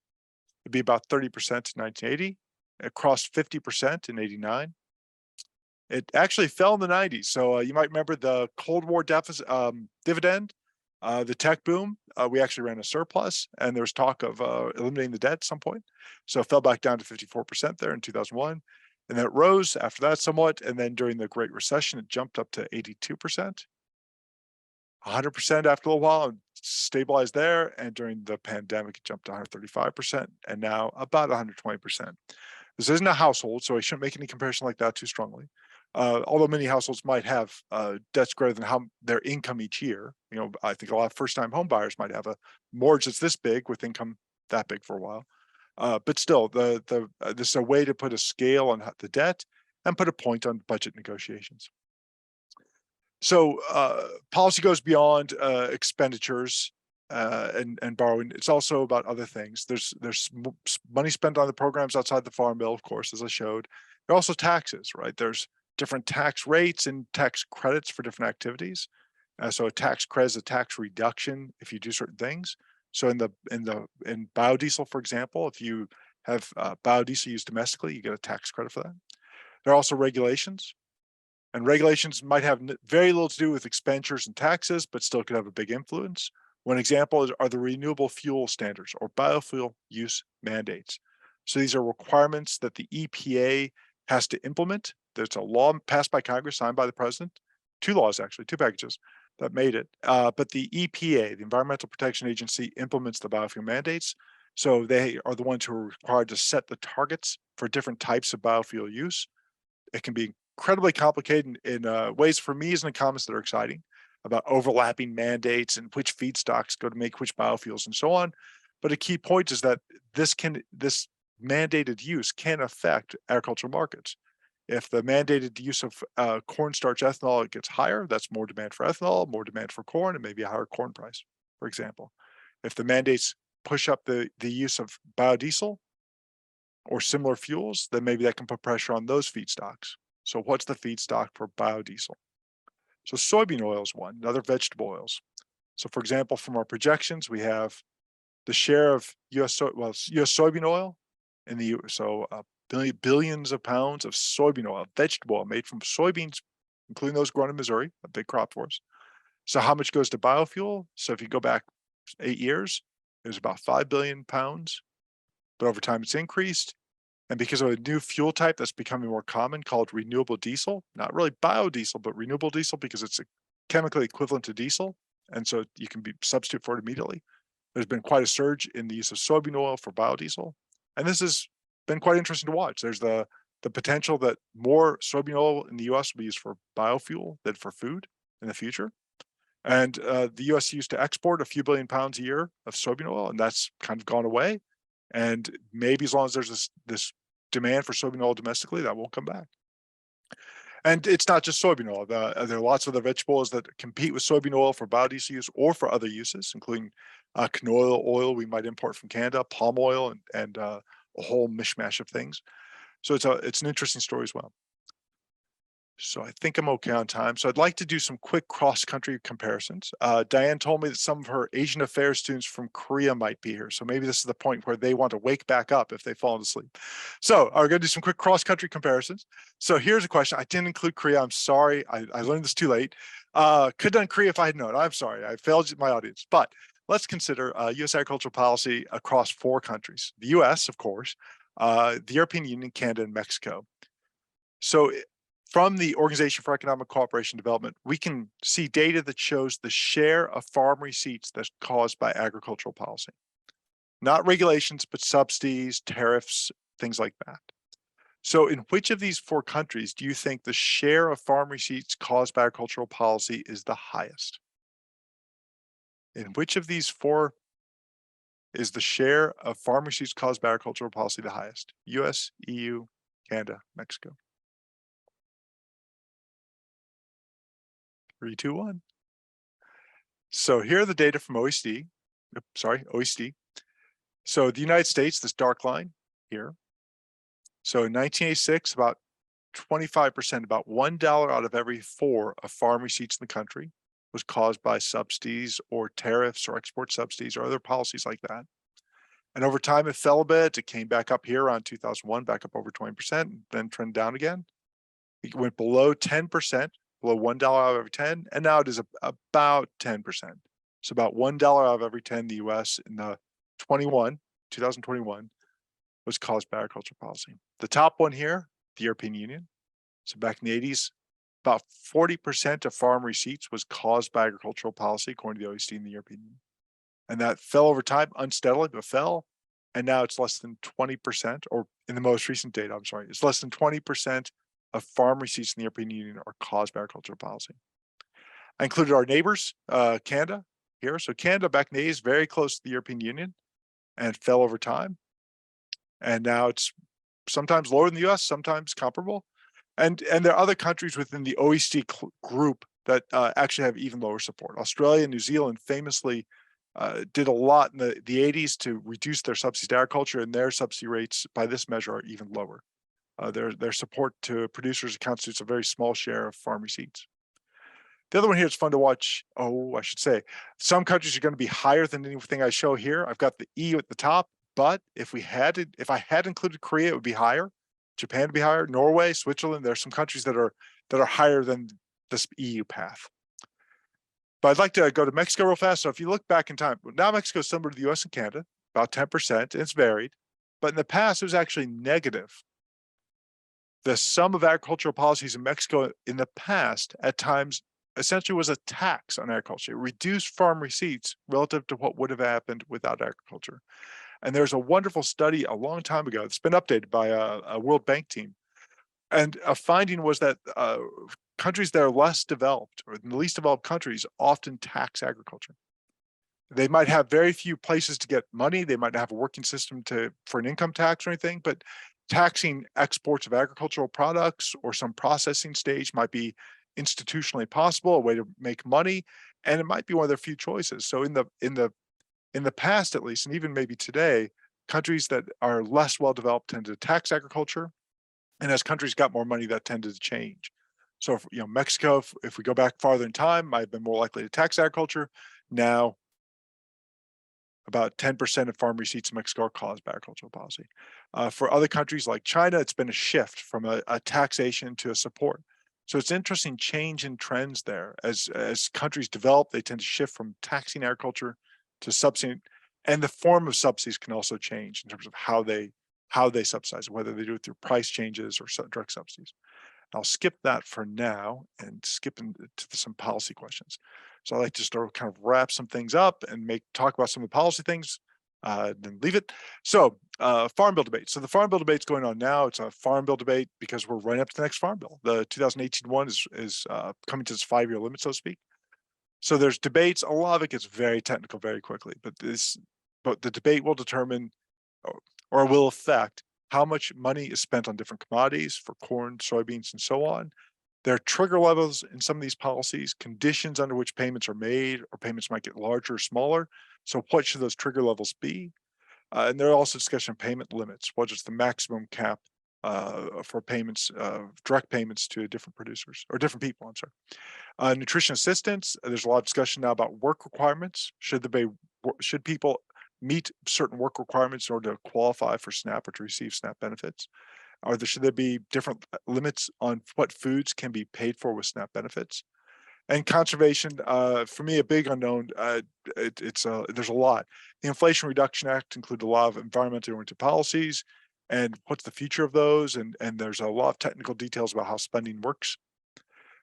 it'd be about 30% in 1980. It crossed 50% in 89. It actually fell in the 90s. So you might remember the Cold War deficit dividend, the tech boom. We actually ran a surplus, and there was talk of eliminating the debt at some point. So it fell back down to 54% there in 2001. And then it rose after that somewhat. And then during the Great Recession, it jumped up to 82%. 100% after a little while, and stabilized there. And during the pandemic, it jumped to 135%, and now about 120%. This isn't a household, so I shouldn't make any comparison like that too strongly. Although many households might have debts greater than their income each year. You know, I think a lot of first-time home buyers might have a mortgage that's this big with income that big for a while. But still, this is a way to put a scale on the debt and put a point on budget negotiations. So policy goes beyond expenditures and borrowing. It's also about other things. There's money spent on the programs outside the farm bill, of course, as I showed. There are also taxes, right? There's different tax rates and tax credits for different activities. So a tax credit is a tax reduction if you do certain things. So in biodiesel, for example, if you have biodiesel used domestically, you get a tax credit for that. There are also regulations. And regulations might have very little to do with expenditures and taxes, but still could have a big influence. One example are the renewable fuel standards, or biofuel use mandates. So these are requirements that the EPA has to implement. There's a law passed by Congress, signed by the president, two laws actually, two packages that made it. But the EPA, the Environmental Protection Agency, implements the biofuel mandates. So they are the ones who are required to set the targets for different types of biofuel use. It can be incredibly complicated in ways for me as an economist that are exciting, about overlapping mandates and which feedstocks go to make which biofuels and so on. But a key point is that this mandated use can affect agricultural markets. If the mandated use of cornstarch ethanol gets higher, that's more demand for ethanol, more demand for corn, and maybe a higher corn price, for example. If the mandates push up the use of biodiesel or similar fuels, then maybe that can put pressure on those feedstocks. So what's the feedstock for biodiesel? So soybean oil is one, other vegetable oils. So for example, from our projections, we have the share of US soybean oil in the billions of pounds of soybean oil, vegetable oil made from soybeans, including those grown in Missouri, a big crop for us. So how much goes to biofuel? So if you go back 8 years, it was about 5 billion pounds, but over time it's increased. And because of a new fuel type that's becoming more common called renewable diesel, not really biodiesel, but renewable diesel because it's chemically equivalent to diesel. And so you can substitute for it immediately. There's been quite a surge in the use of soybean oil for biodiesel. And this has been quite interesting to watch. There's the potential that more soybean oil in the US will be used for biofuel than for food in the future. And the US used to export a few billion pounds a year of soybean oil, and that's kind of gone away. And maybe as long as there's this demand for soybean oil domestically, that won't come back. And it's not just soybean oil. There are lots of other vegetables that compete with soybean oil for biodiesel use or for other uses, including canola oil we might import from Canada, palm oil, and a whole mishmash of things. So it's an interesting story as well. So I think I'm okay on time. So I'd like to do some quick cross-country comparisons. Diane told me that some of her Asian affairs students from Korea might be here. So maybe this is the point where they want to wake back up if they've fallen asleep. So we're going to do some quick cross-country comparisons. So here's a question. I didn't include Korea. I'm sorry. I learned this too late. Could have done Korea if I had known. I'm sorry. I failed my audience. But let's consider U.S. agricultural policy across 4 countries. The U.S., of course, the European Union, Canada, and Mexico. So from the Organization for Economic Cooperation and Development, we can see data that shows the share of farm receipts that's caused by agricultural policy. Not regulations, but subsidies, tariffs, things like that. So in which of these 4 countries do you think the share of farm receipts caused by agricultural policy is the highest? In which of these 4 is the share of farm receipts caused by agricultural policy the highest? US, EU, Canada, Mexico. 3, 2, 1. So here are the data from OECD. OECD. So the United States, this dark line here. So in 1986, about 25%, about $1 out of every 4 of farm receipts in the country was caused by subsidies or tariffs or export subsidies or other policies like that. And over time, it fell a bit. It came back up here around 2001, back up over 20%, then trend down again. It went below 10%. Below $1 out of every 10, and now it is about 10%. So about $1 out of every 10 in the US in the 2021 was caused by agricultural policy. The top one here, the European Union. So back in the 80s, about 40% of farm receipts was caused by agricultural policy, according to the OECD and the European Union. And that fell over time, unsteadily, but fell. And now it's less than 20%, or in the most recent data, I'm sorry, it's less than 20% of farm receipts in the European Union are caused by agricultural policy. I included our neighbors, Canada, here. So Canada back in the 80s, very close to the European Union and fell over time. And now it's sometimes lower than the US, sometimes comparable. And there are other countries within the OECD group that actually have even lower support. Australia and New Zealand famously did a lot in the 80s to reduce their subsidies to agriculture, and their subsidy rates by this measure are even lower. Their support to producers constitutes a very small share of farm receipts. The other one here is fun to watch. Oh, I should say, some countries are going to be higher than anything I show here. I've got the EU at the top, but if I had included Korea, it would be higher. Japan would be higher. Norway, Switzerland. There are some countries that are higher than this EU path. But I'd like to go to Mexico real fast. So if you look back in time, now Mexico is similar to the US and Canada, about 10%. It's varied, but in the past it was actually negative. the sum of agricultural policies in Mexico in the past at times essentially was a tax on agriculture. It reduced farm receipts relative to what would have happened without agriculture. And there's a wonderful study a long time ago. It's been updated by a World Bank team. And a finding was that countries that are less developed, or the least developed countries, often tax agriculture. They might have very few places to get money. They might not have a working system for an income tax or anything, but taxing exports of agricultural products or some processing stage might be institutionally possible, a way to make money, and it might be one of their few choices. So in the past, at least, and even maybe today, countries that are less well developed tend to tax agriculture, and as countries got more money, that tended to change. So, Mexico, if we go back farther in time, might have been more likely to tax agriculture. Now, about 10% of farm receipts in Mexico are caused by agricultural policy. For other countries like China, it's been a shift from a taxation to a support. So it's interesting change in trends there. As countries develop, they tend to shift from taxing agriculture to subsidy, and the form of subsidies can also change in terms of how they subsidize, whether they do it through price changes or direct subsidies. I'll skip that for now and skip into some policy questions. So I like to start kind of wrap some things up and talk about some of the policy things, then leave it. So Farm Bill debate. So the Farm Bill debate's going on now. It's a Farm Bill debate because we're right up to the next Farm Bill. The 2018 one is coming to its 5-year limit, so to speak. So there's debates. A lot of it gets very technical very quickly, but the debate will determine or will affect how much money is spent on different commodities for corn, soybeans, and so on. There are trigger levels in some of these policies, conditions under which payments are made, or payments might get larger or smaller. So what should those trigger levels be? And there are also discussion of payment limits. What is the maximum cap for payments, direct payments to different producers or different people, I'm sorry. Nutrition assistance, there's a lot of discussion now about work requirements. Should people meet certain work requirements in order to qualify for SNAP or to receive SNAP benefits? Should there be different limits on what foods can be paid for with SNAP benefits? And conservation, for me, a big unknown. There's a lot. The Inflation Reduction Act includes a lot of environmentally oriented policies, and what's the future of those? And there's a lot of technical details about how spending works.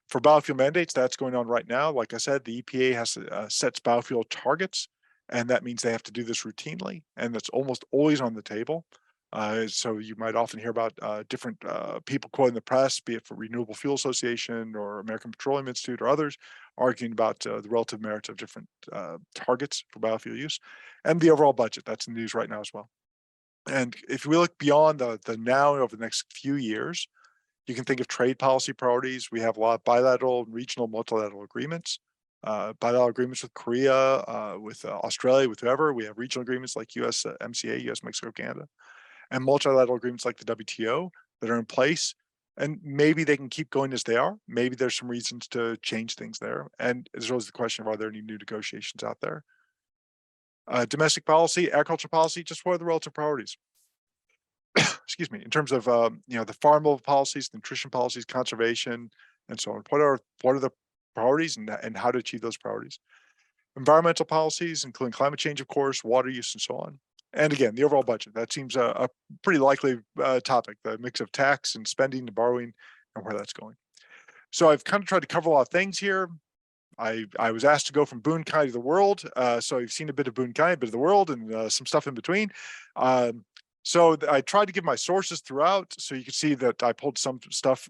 For biofuel mandates, that's going on right now. Like I said, the EPA sets biofuel targets, and that means they have to do this routinely, and that's almost always on the table. So you might often hear about different people quoting the press, be it for Renewable Fuel Association or American Petroleum Institute or others, arguing about the relative merits of different targets for biofuel use, and the overall budget. That's in the news right now as well. And if we look beyond the now and over the next few years, you can think of trade policy priorities. We have a lot of bilateral, regional, multilateral agreements. Bilateral agreements with Korea, with Australia, with whoever. We have regional agreements like US MCA, US, Mexico, Canada, and multilateral agreements like the WTO that are in place. And maybe they can keep going as they are. Maybe there's some reasons to change things there. And there's always the question of, are there any new negotiations out there? Domestic policy, agriculture policy, just what are the relative priorities? Excuse me, in terms of the farm level policies, nutrition policies, conservation, and so on. What are the priorities and how to achieve those priorities? Environmental policies, including climate change, of course, water use, and so on. And again, the overall budget. That seems a pretty likely topic, the mix of tax and spending and borrowing and where that's going. So I've kind of tried to cover a lot of things here. I was asked to go from Boone County to the world. So you've seen a bit of Boone County, a bit of the world, and some stuff in between. So I tried to give my sources throughout, so you can see that I pulled some stuff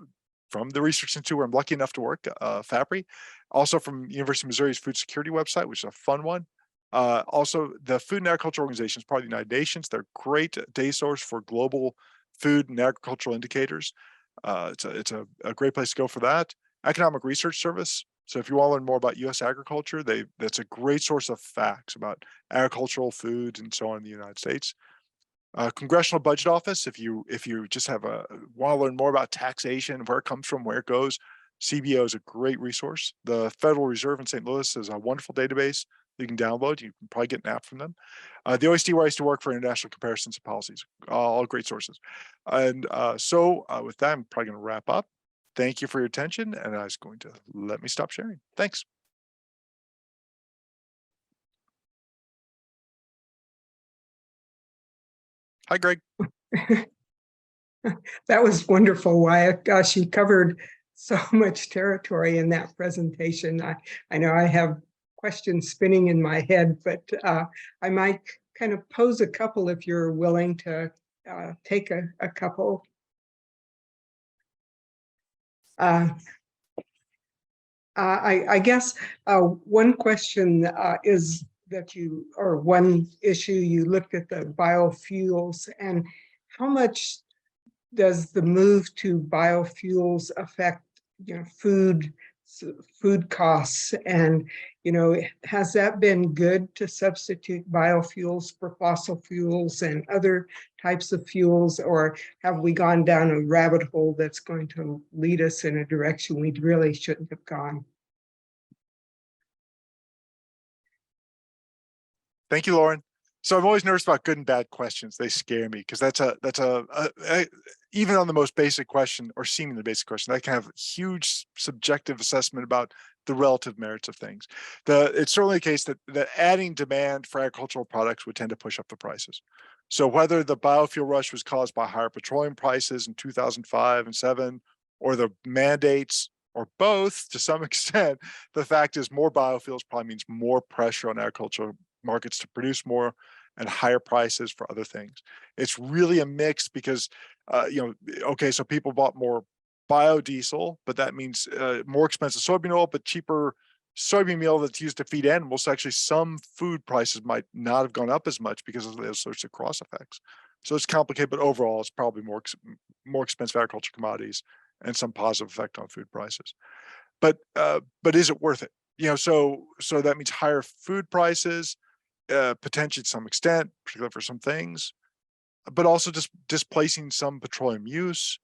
from the Research Institute where I'm lucky enough to work, FAPRI, also from University of Missouri's Food Security website, which is a fun one. Also, the Food and Agriculture Organization is part of the United Nations. They're a great data source for global food and agricultural indicators. It's a great place to go for that. Economic Research Service. So if you want to learn more about U.S. agriculture, that's a great source of facts about agricultural food and so on in the United States. Congressional Budget Office, if you just want to learn more about taxation, where it comes from, where it goes, CBO is a great resource. The Federal Reserve in St. Louis is a wonderful database you can download. You can probably get an app from them. The OECD, where I used to work for international comparisons of policies, all great sources. And with that, I'm probably going to wrap up. Thank you for your attention, and I was going to let me stop sharing. Thanks. Hi, Greg. That was wonderful, Wyatt. Gosh, you covered so much territory in that presentation. I know I have questions spinning in my head, but I might kind of pose a couple if you're willing to take a couple. I guess one question is that or one issue, you looked at the biofuels, and how much does the move to biofuels affect, food costs? And, has that been good to substitute biofuels for fossil fuels and other types of fuels, or have we gone down a rabbit hole that's going to lead us in a direction we really shouldn't have gone? Thank you, Lauren. So I'm always nervous about good and bad questions. They scare me because that's even on the most basic question or seemingly basic question, that can have huge subjective assessment about the relative merits of things. It's certainly the case that adding demand for agricultural products would tend to push up the prices. So whether the biofuel rush was caused by higher petroleum prices in 2005 and 7, or the mandates, or both to some extent, the fact is more biofuels probably means more pressure on agricultural markets to produce more and higher prices for other things. It's really a mix because, okay, so people bought more biodiesel, but that means more expensive soybean oil, but cheaper soybean meal that's used to feed animals. So actually, some food prices might not have gone up as much because of those sorts of cross effects. So it's complicated, but overall, it's probably more expensive agriculture commodities and some positive effect on food prices. But is it worth it? So that means higher food prices, potentially to some extent, particularly for some things, but also just displacing some petroleum use.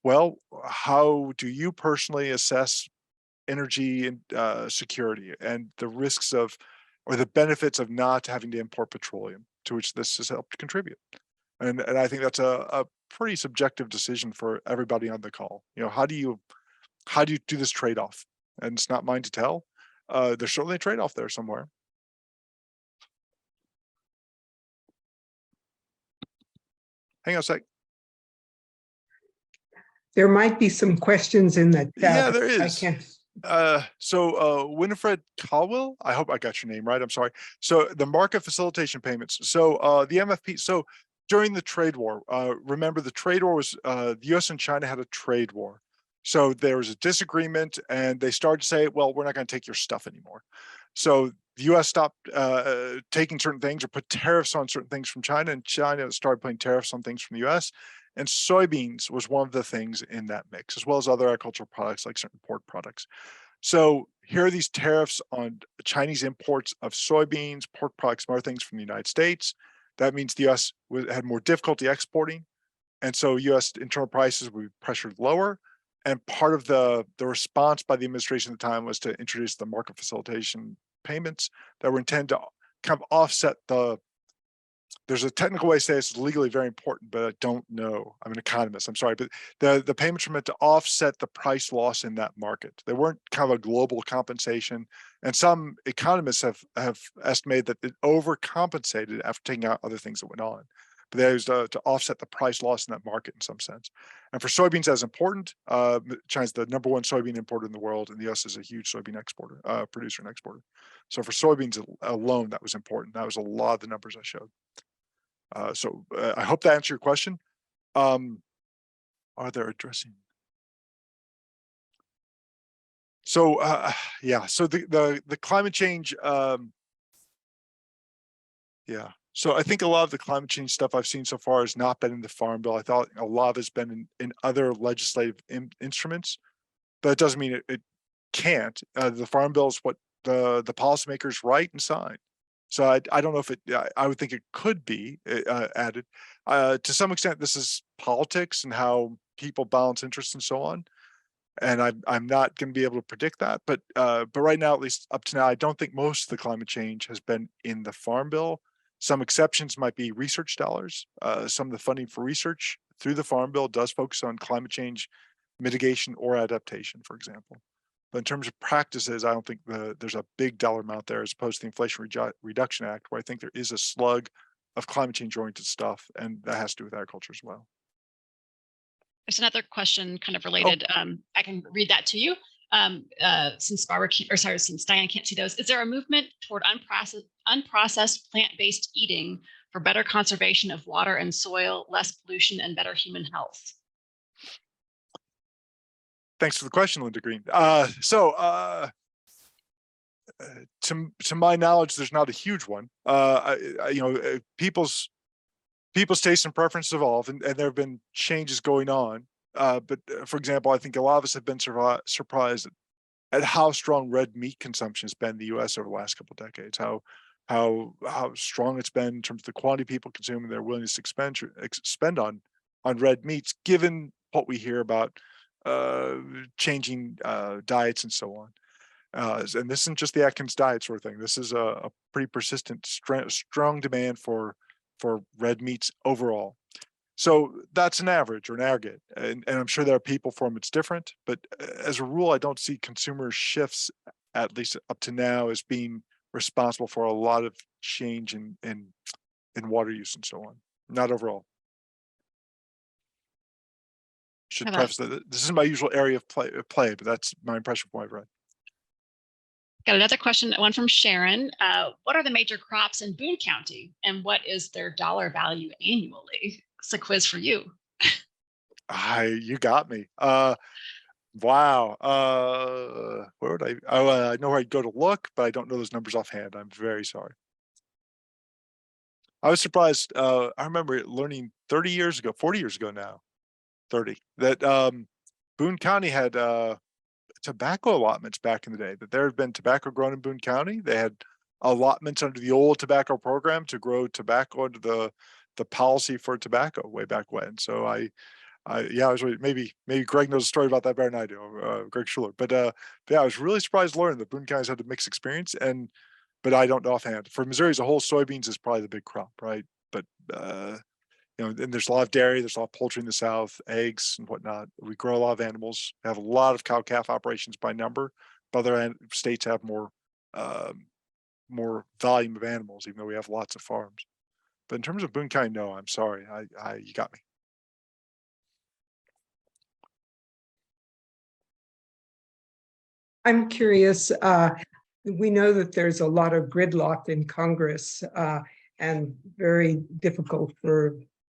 Well, how do you personally assess energy and security and the risks of, or the benefits of not having to import petroleum, to which this has helped contribute? And I think that's a pretty subjective decision for everybody on the call. How do you do this trade-off? And it's not mine to tell. There's certainly a trade-off there somewhere. Hang on a sec. There might be some questions in the chat. Yeah, there is. I can't. Winifred Caldwell, I hope I got your name right. I'm sorry. So the market facilitation payments. So the MFP. So during the trade war, remember the trade war was the U.S. and China had a trade war. So there was a disagreement, and they started to say, "Well, we're not going to take your stuff anymore." So the U.S. stopped taking certain things or put tariffs on certain things from China, and China started putting tariffs on things from the U.S. And soybeans was one of the things in that mix, as well as other agricultural products like certain pork products. So here are these tariffs on Chinese imports of soybeans, pork products, and other things from the United States. That means the U.S. had more difficulty exporting, and so U.S. internal prices would be pressured lower. And part of the response by the administration at the time was to introduce the market facilitation payments that were intended to kind of offset there's a technical way to say it's legally very important, but I don't know. I'm an economist, I'm sorry, but the payments were meant to offset the price loss in that market. They weren't kind of a global compensation. And some economists have estimated that it overcompensated after taking out other things that went on. But that was to offset the price loss in that market in some sense. And for soybeans, that's important. China's the #1 soybean importer in the world, and the US is a huge soybean exporter, producer and exporter. So for soybeans alone, that was important. That was a lot of the numbers I showed. I hope that answered your question. Are there addressing? So yeah, so the climate change, yeah. So I think a lot of the climate change stuff I've seen so far has not been in the Farm Bill. I thought a lot of it's been in other legislative instruments, but it doesn't mean it can't. The Farm Bill is what the policymakers write and sign. So I don't know if I would think it could be added. To some extent, this is politics and how people balance interests and so on. And I'm not going to be able to predict that. But right now, at least up to now, I don't think most of the climate change has been in the Farm Bill. Some exceptions might be research dollars. Some of the funding for research through the Farm Bill does focus on climate change mitigation or adaptation, for example. But in terms of practices, I don't think there's a big dollar amount there as opposed to the Inflation Reduction Act, where I think there is a slug of climate change oriented stuff, and that has to do with agriculture as well. There's another question kind of related. I can read that to you. Since Diane can't see those, is there a movement toward unprocessed plant-based eating for better conservation of water and soil, less pollution, and better human health? Thanks for the question, Linda Green. To my knowledge, there's not a huge one. People's tastes and preferences evolve, and there have been changes going on. But for example, I think a lot of us have been surprised at how strong red meat consumption has been in the U.S. over the last couple of decades. How strong it's been in terms of the quantity people consume and their willingness to spend on red meats, given what we hear about changing diets and so on. And this isn't just the Atkins diet sort of thing. This is a pretty persistent, strong demand for red meats overall. So that's an average or an aggregate, and I'm sure there are people for whom it's different. But as a rule, I don't see consumer shifts, at least up to now, as being responsible for a lot of change in water use and so on. Not overall. Should preface that this isn't my usual area of play, but that's my impression from what I've read. Got another question, one from Sharon. What are the major crops in Boone County, and what is their dollar value annually? It's a quiz for you. You got me. Wow. Where would I? I know where I'd go to look, but I don't know those numbers offhand. I'm very sorry. I was surprised. I remember learning 40 years ago now, 30, that Boone County had tobacco allotments back in the day, that there had been tobacco grown in Boone County. They had allotments under the old tobacco program to grow tobacco under the policy for tobacco way back when. So I was really, maybe Greg knows a story about that better than I do, Greg Schuler. But yeah, I was really surprised to learn that Boone County's had a mixed experience, but I don't know offhand. For Missouri as a whole, soybeans is probably the big crop, right? But and there's a lot of dairy, there's a lot of poultry in the South, eggs and whatnot. We grow a lot of animals. We have a lot of cow-calf operations by number, but other states have more volume of animals, even though we have lots of farms. But in terms of Boone County, no, I'm sorry. You got me. I'm curious. We know that there's a lot of gridlock in Congress and very difficult for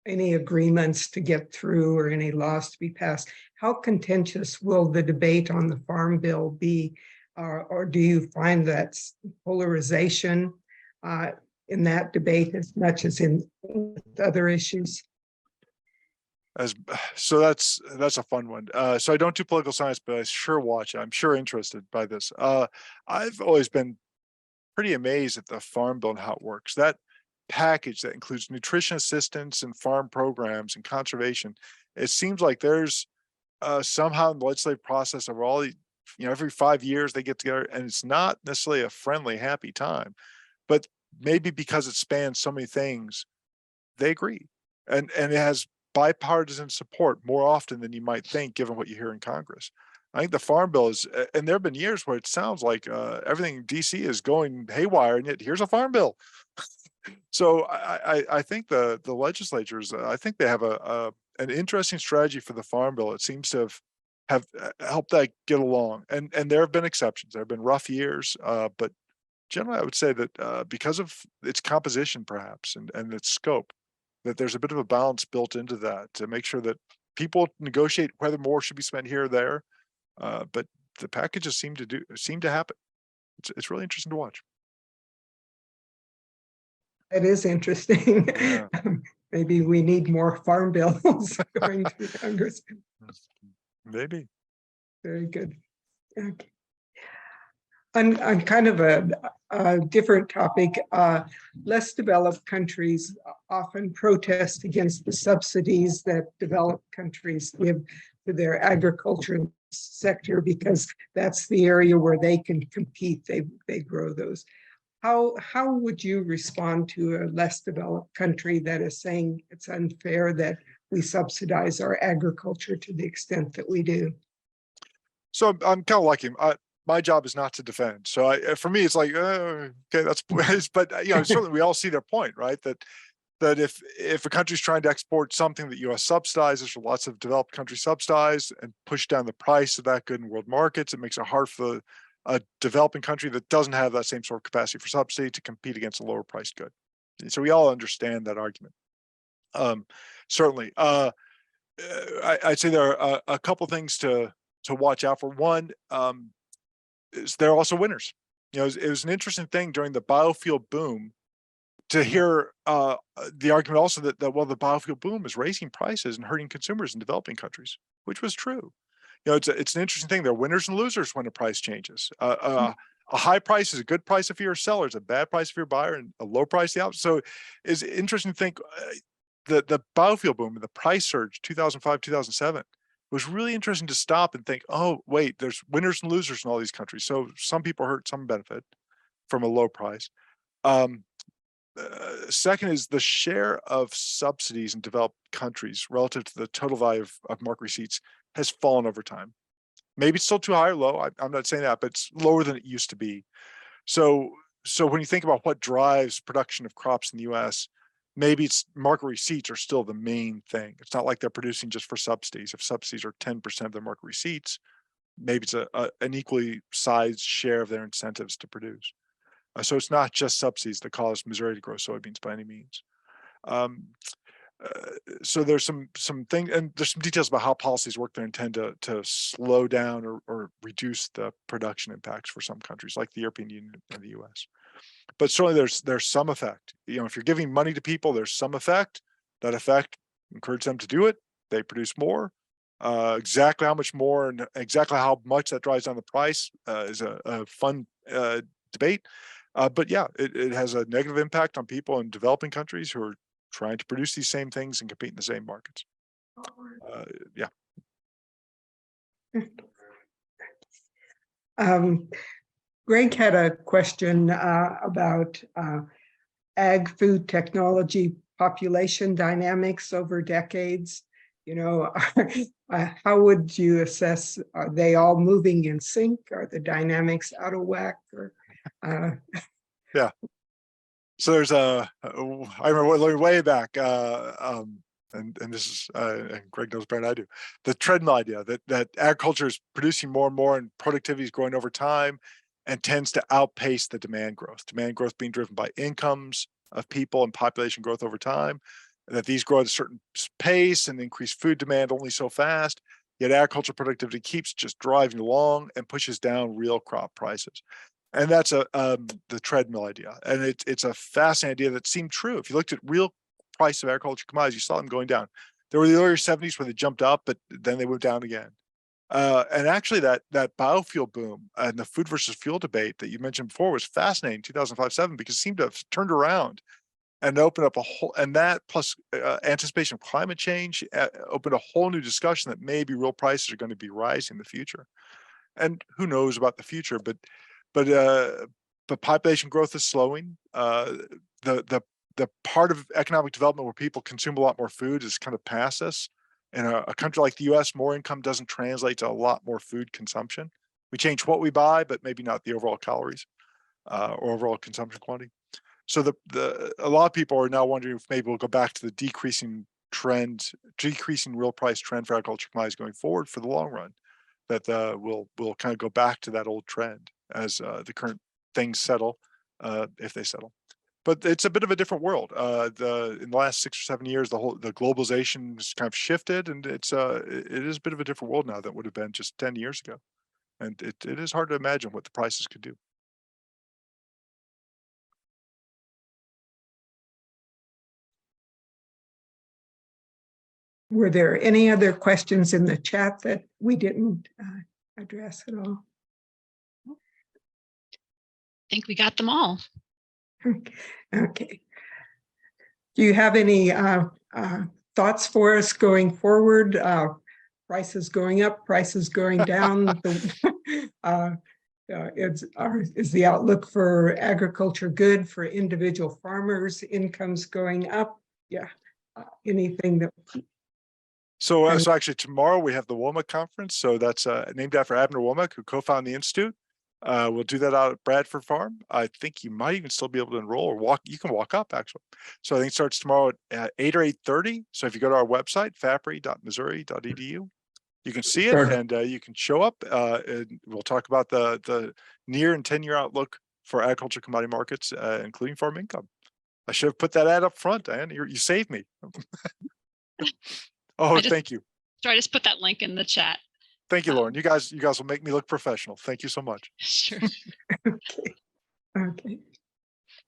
any agreements to get through or any laws to be passed. How contentious will the debate on the Farm Bill be? Or do you find that polarization in that debate as much as in other issues? So that's a fun one. So I don't do political science, but I sure watch it. I'm sure interested by this. I've always been pretty amazed at the Farm Bill and how it works. That package that includes nutrition assistance and farm programs and conservation, it seems like there's somehow in the legislative process of all the, every 5 years they get together, and it's not necessarily a friendly, happy time, but maybe because it spans so many things, they agree, and it has bipartisan support more often than you might think, given what you hear in Congress. I think the Farm Bill is, and there have been years where it sounds like everything in DC is going haywire, and yet here's a Farm Bill. So I think the legislatures, I think they have an interesting strategy for the Farm Bill. It seems to have helped that get along, and there have been exceptions. There have been rough years, but generally I would say that because of its composition, perhaps, and its scope, that there's a bit of a balance built into that to make sure that people negotiate whether more should be spent here or there. But the packages seem to happen. It's really interesting to watch. It is interesting. Yeah. Maybe we need more farm bills going through Congress. Maybe. Very good. Okay. On kind of a different topic, less developed countries often protest against the subsidies that developed countries give to their agriculture sector because that's the area where they can compete. They grow those. How would you respond to a less developed country that is saying it's unfair that we subsidize our agriculture to the extent that we do? So I'm kind of like him. My job is not to defend. So for me, it's like, okay, that's, but certainly we all see their point, right? That that if a country's trying to export something that U.S. subsidizes, or lots of developed countries subsidize and push down the price of that good in world markets, it makes it hard for a developing country that doesn't have that same sort of capacity for subsidy to compete against a lower priced good. So we all understand that argument. Certainly, I'd say there are a couple things to watch out for. One, is there are also winners. It was an interesting thing during the biofuel boom to hear the argument also that well, the biofuel boom is raising prices and hurting consumers in developing countries, which was true. It's an interesting thing. There are winners and losers when the price changes. A high price is a good price if you're a seller, it's a bad price if you're a buyer, and a low price the opposite. So it's interesting to think the biofuel boom and the price surge 2005, 2007 was really interesting to stop and think, oh, wait, there's winners and losers in all these countries. So some people hurt, some benefit from a low price. Second is the share of subsidies in developed countries relative to the total value of market receipts has fallen over time. Maybe it's still too high or low. I'm not saying that, but it's lower than it used to be. So when you think about what drives production of crops in the US, maybe it's market receipts are still the main thing. It's not like they're producing just for subsidies. If subsidies are 10% of their market receipts, maybe it's an equally sized share of their incentives to produce. So it's not just subsidies that cause Missouri to grow soybeans by any means. So there's some things, and there's some details about how policies work that intend to slow down or reduce the production impacts for some countries like the European Union and the US. But certainly there's some effect. If you're giving money to people, there's some effect. That effect encourages them to do it. They produce more. Exactly how much more and exactly how much that drives down the price is a fun debate. But yeah, it has a negative impact on people in developing countries who are trying to produce these same things and compete in the same markets. Yeah. Greg had a question about ag food technology population dynamics over decades. How would you assess, are they all moving in sync? Are the dynamics out of whack? Or yeah. So there's I remember way back, and this is and Greg knows better than I do, the treadmill idea that agriculture is producing more and more and productivity is growing over time and tends to outpace the demand growth. Demand growth being driven by incomes of people and population growth over time, that these grow at a certain pace and increase food demand only so fast, yet agriculture productivity keeps just driving along and pushes down real crop prices. And that's the treadmill idea. And it's a fascinating idea that seemed true. If you looked at real price of agriculture commodities, you saw them going down. There were the early 70s where they jumped up, but then they went down again. And actually that biofuel boom and the food versus fuel debate that you mentioned before was fascinating in 2005-07 because it seemed to have turned around and opened up a whole, and that plus anticipation of climate change opened a whole new discussion that maybe real prices are going to be rising in the future. And who knows about the future, but population growth is slowing. The part of economic development where people consume a lot more food is kind of past us. In a country like the US, more income doesn't translate to a lot more food consumption. We change what we buy, but maybe not the overall calories or overall consumption quantity. So a lot of people are now wondering if maybe we'll go back to the decreasing real price trend for agriculture commodities going forward for the long run. That we'll kind of go back to that old trend as the current things settle, if they settle. But it's a bit of a different world. In the last 6 or 7 years, the globalization has kind of shifted, and it is a bit of a different world now than it would have been just 10 years ago. And it is hard to imagine what the prices could do. were there any other questions in the chat that we didn't address at all? I think we got them all. Okay. Do you have any thoughts for us going forward? Prices going up, prices going down. Is the outlook for agriculture good for individual farmers? Incomes going up? Yeah. Anything that. So actually tomorrow we have the Womack conference. So that's named after Abner Womack, who co-founded the Institute. We'll do that out at Bradford Farm. I think you might even still be able to enroll or walk. You can walk up actually. So I think it starts tomorrow at 8 or 8:30. So if you go to our website, fapri.missouri.edu, you can see it and you can show up. And we'll talk about the near and 10-year outlook for agriculture commodity markets, including farm income. I should have put that ad up front, Diane. You saved me. Oh, thank you. So I just put that link in the chat. Thank you, Lauren. You guys will make me look professional. Thank you so much. Sure. Okay.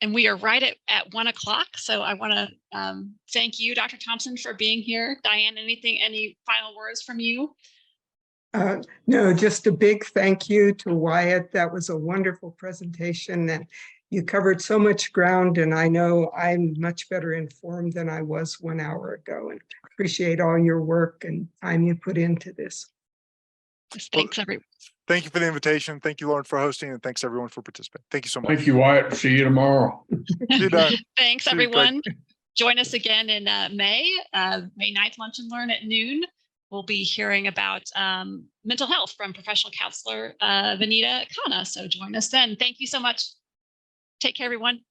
And we are right at 1 o'clock. So I want to thank you, Dr. Thompson, for being here. Diane, any final words from you? No, just a big thank you to Wyatt. That was a wonderful presentation, and you covered so much ground, and I know I'm much better informed than I was 1 hour ago, and appreciate all your work and time you put into this. Thanks, everyone. Thank you for the invitation. Thank you, Lauren, for hosting, and thanks everyone for participating. Thank you so much. Thank you, Wyatt. See you tomorrow. See you, Don. Thanks, See you, everyone. Join us again in May 9th, Lunch and Learn at noon. We'll be hearing about mental health from professional counselor Vanita Khanna. So join us then. Thank you so much. Take care, everyone.